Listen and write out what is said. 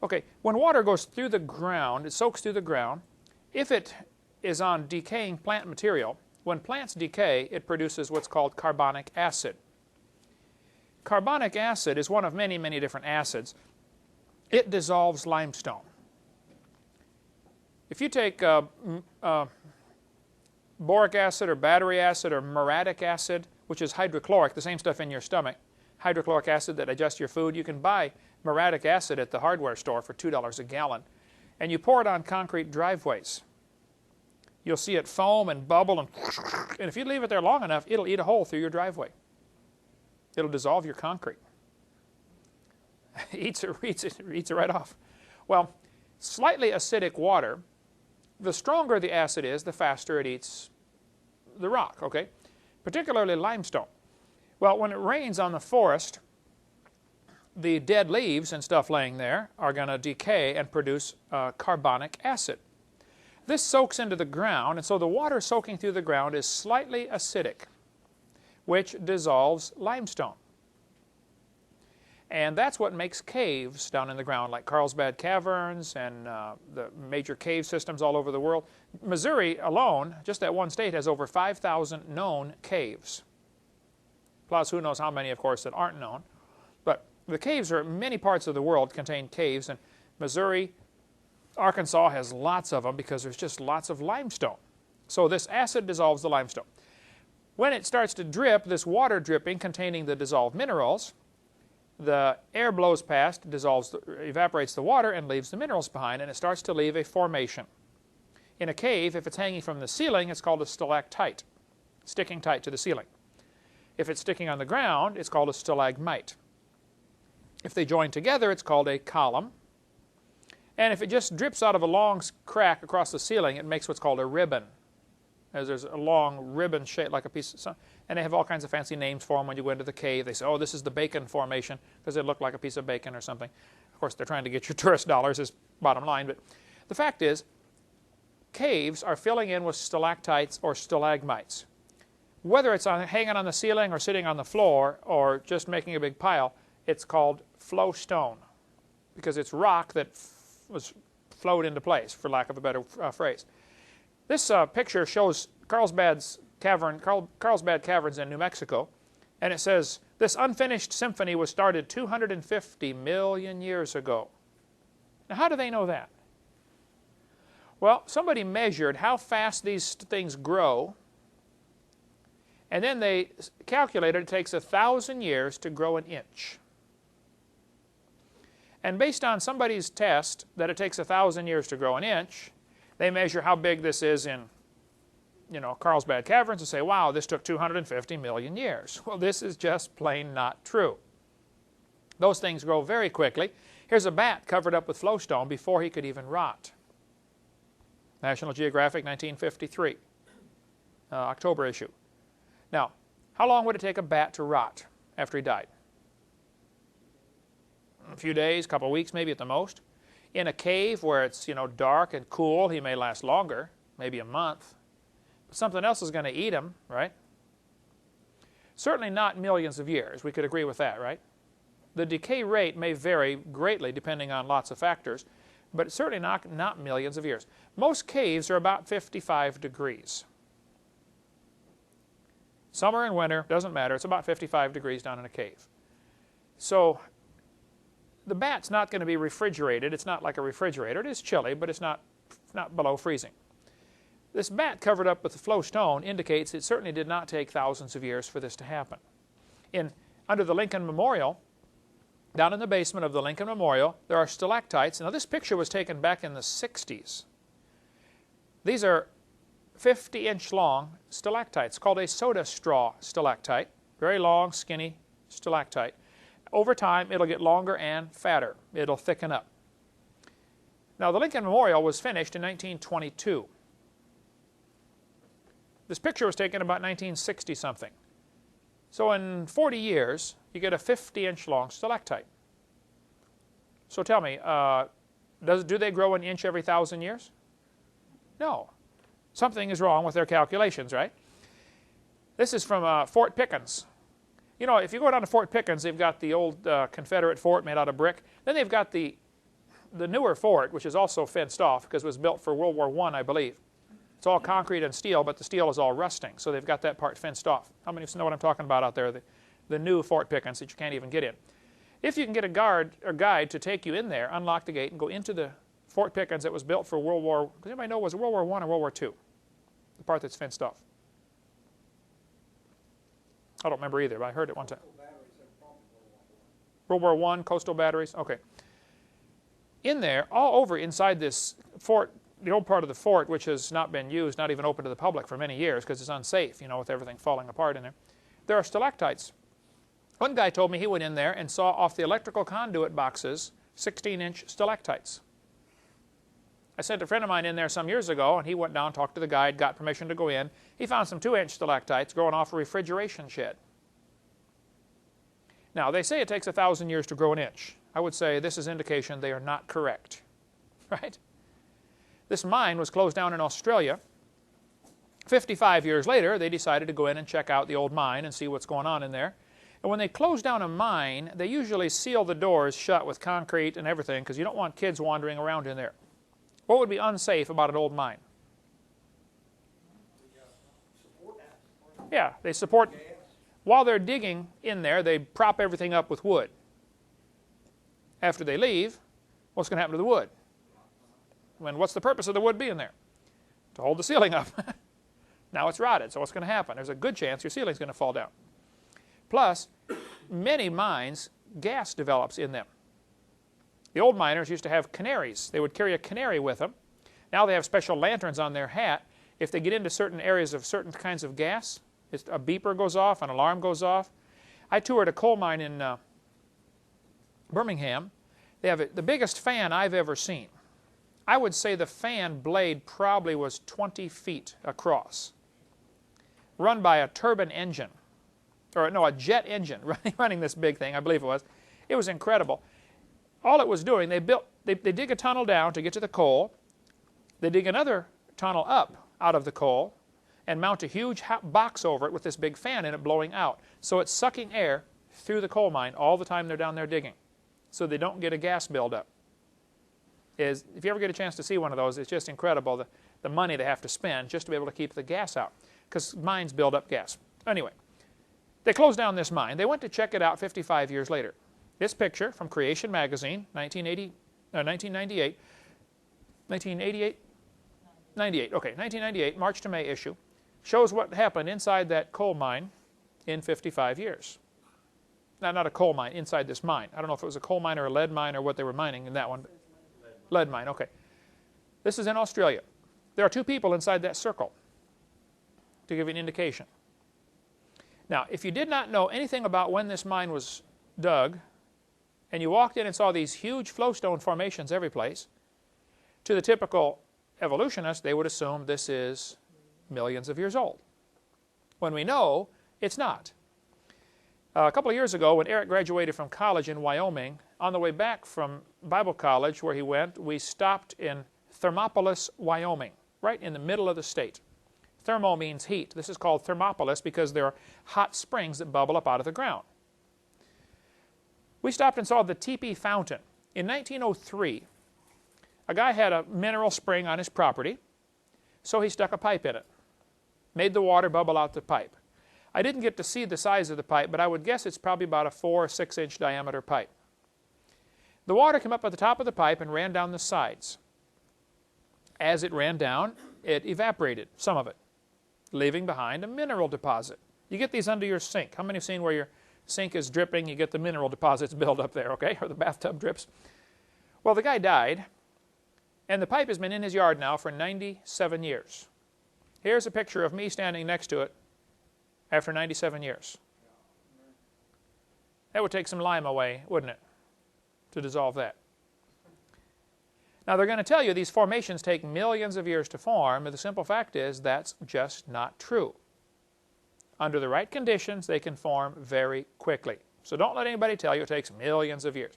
Okay, when water goes through the ground, it soaks through the ground. If it is on decaying plant material, when plants decay, it produces what's called carbonic acid. Carbonic acid is one of many, many different acids. It dissolves limestone. If you take boric acid or battery acid or muriatic acid, which is hydrochloric, the same stuff in your stomach, hydrochloric acid that digests your food, you can buy muriatic acid at the hardware store for $2 a gallon. And you pour it on concrete driveways. You'll see it foam and bubble, and if you leave it there long enough, it'll eat a hole through your driveway. It'll dissolve your concrete. eats it right off. Well, slightly acidic water, the stronger the acid is, the faster it eats the rock, okay? Particularly limestone. Well, when it rains on the forest, the dead leaves and stuff laying there are going to decay and produce carbonic acid. This soaks into the ground, and so the water soaking through the ground is slightly acidic, which dissolves limestone. And that's what makes caves down in the ground, like Carlsbad Caverns and the major cave systems all over the world. Missouri alone, just that one state, has over 5,000 known caves. Plus, who knows how many, of course, that aren't known. But the caves are, many parts of the world contain caves, and Missouri, Arkansas has lots of them because there's just lots of limestone. So this acid dissolves the limestone. When it starts to drip, this water dripping containing the dissolved minerals, the air blows past, evaporates the water, and leaves the minerals behind, and it starts to leave a formation. In a cave, if it's hanging from the ceiling, it's called a stalactite, sticking tight to the ceiling. If it's sticking on the ground, it's called a stalagmite. If they join together, it's called a column. And if it just drips out of a long crack across the ceiling, it makes what's called a ribbon. As there's a long ribbon shaped like a piece of, and they have all kinds of fancy names for them when you go into the cave. They say, oh, this is the bacon formation, because it looked like a piece of bacon or something. Of course, they're trying to get your tourist dollars, is bottom line. But the fact is, caves are filling in with stalactites or stalagmites. Whether it's hanging on the ceiling or sitting on the floor or just making a big pile, it's called flow stone, because it's rock that was flowed into place, for lack of a better phrase. This picture shows Carlsbad Caverns in New Mexico, and it says, this unfinished symphony was started 250 million years ago. Now, how do they know that? Well, somebody measured how fast these things grow, and then they calculated it takes 1,000 years to grow an inch. And based on somebody's test that it takes 1,000 years to grow an inch, they measure how big this is in, Carlsbad Caverns and say, wow, this took 250 million years. Well, this is just plain not true. Those things grow very quickly. Here's a bat covered up with flowstone before he could even rot. National Geographic, 1953, October issue. Now, how long would it take a bat to rot after he died? A few days, a couple of weeks maybe at the most. In a cave where it's, dark and cool, he may last longer, maybe a month. But something else is going to eat him, right? Certainly not millions of years. We could agree with that, right? The decay rate may vary greatly depending on lots of factors, but certainly not millions of years. Most caves are about 55 degrees. Summer and winter, doesn't matter. It's about 55 degrees down in a cave. So the bat's not going to be refrigerated. It's not like a refrigerator. It is chilly, but it's not below freezing. This bat covered up with the flow stone indicates it certainly did not take thousands of years for this to happen. Under the Lincoln Memorial, down in the basement of the Lincoln Memorial, there are stalactites. Now, this picture was taken back in the 60s. These are 50-inch long stalactites called a soda straw stalactite. Very long, skinny stalactite. Over time, it'll get longer and fatter. It'll thicken up. Now, the Lincoln Memorial was finished in 1922. This picture was taken about 1960-something. So in 40 years, you get a 50-inch long stalactite. So tell me, do they grow an inch every 1,000 years? No. Something is wrong with their calculations, right? This is from Fort Pickens. If you go down to Fort Pickens, they've got the old Confederate fort made out of brick. Then they've got the the newer fort, which is also fenced off because it was built for World War I believe. It's all concrete and steel, but the steel is all rusting, so they've got that part fenced off. How many of you know what I'm talking about out there? The new Fort Pickens that you can't even get in. If you can get a guard or guide to take you in there, unlock the gate, and go into the Fort Pickens that was built for World War, does anybody know, was it World War I or World War II? The part that's fenced off. I don't remember either, but I heard it one time. World War I, coastal batteries, okay. In there, all over inside this fort, the old part of the fort, which has not been used, not even open to the public for many years because it's unsafe, you know, with everything falling apart in there, there are stalactites. One guy told me he went in there and saw off the electrical conduit boxes 16-inch stalactites. I sent a friend of mine in there some years ago, and he went down, talked to the guide, got permission to go in. He found some 2-inch stalactites growing off a refrigeration shed. Now, they say it takes 1,000 years to grow an inch. I would say this is indication they are not correct, right? This mine was closed down in Australia. 55 years later, they decided to go in and check out the old mine and see what's going on in there. And when they close down a mine, they usually seal the doors shut with concrete and everything because you don't want kids wandering around in there. What would be unsafe about an old mine? Yeah, they support. While they're digging in there, they prop everything up with wood. After they leave, what's going to happen to the wood? What's the purpose of the wood being there? To hold the ceiling up. Now it's rotted, so what's going to happen? There's a good chance your ceiling's going to fall down. Plus, many mines, gas develops in them. The old miners used to have canaries. They would carry a canary with them. Now they have special lanterns on their hat. If they get into certain areas of certain kinds of gas, a beeper goes off, an alarm goes off. I toured a coal mine in Birmingham. They have the biggest fan I've ever seen. I would say the fan blade probably was 20 feet across, run by a turbine engine, or no, a jet engine running this big thing, I believe it was. It was incredible. All it was doing, they dig a tunnel down to get to the coal. They dig another tunnel up out of the coal and mount a huge box over it with this big fan in it blowing out. So it's sucking air through the coal mine all the time they're down there digging, so they don't get a gas buildup. If you ever get a chance to see one of those, it's just incredible, the money they have to spend just to be able to keep the gas out, because mines build up gas. Anyway, they closed down this mine. They went to check it out 55 years later. This picture from Creation Magazine, 1998, 1998, March to May issue, shows what happened inside that coal mine in 55 years. Now, not a coal mine, inside this mine. I don't know if it was a coal mine or a lead mine or what they were mining in that one. Lead mine, okay. This is in Australia. There are 2 people inside that circle, to give you an indication. Now, if you did not know anything about when this mine was dug, and you walked in and saw these huge flowstone formations every place, to the typical evolutionist, they would assume this is millions of years old, when we know it's not. A couple of years ago, when Eric graduated from college in Wyoming, on the way back from Bible college where he went, we stopped in Thermopolis, Wyoming, right in the middle of the state. Thermo means heat. This is called Thermopolis because there are hot springs that bubble up out of the ground. We stopped and saw the Teepee Fountain. In 1903, a guy had a mineral spring on his property, so he stuck a pipe in it, made the water bubble out the pipe. I didn't get to see the size of the pipe, but I would guess it's probably about a 4 or 6 inch diameter pipe. The water came up at the top of the pipe and ran down the sides. As it ran down, it evaporated, some of it, leaving behind a mineral deposit. You get these under your sink. How many have seen where your sink is dripping, you get the mineral deposits build up there, okay, or the bathtub drips? Well, the guy died, and the pipe has been in his yard now for 97 years. Here's a picture of me standing next to it after 97 years. That would take some lime away, wouldn't it, to dissolve that? Now, they're going to tell you these formations take millions of years to form, but the simple fact is that's just not true. Under the right conditions, they can form very quickly. So don't let anybody tell you it takes millions of years.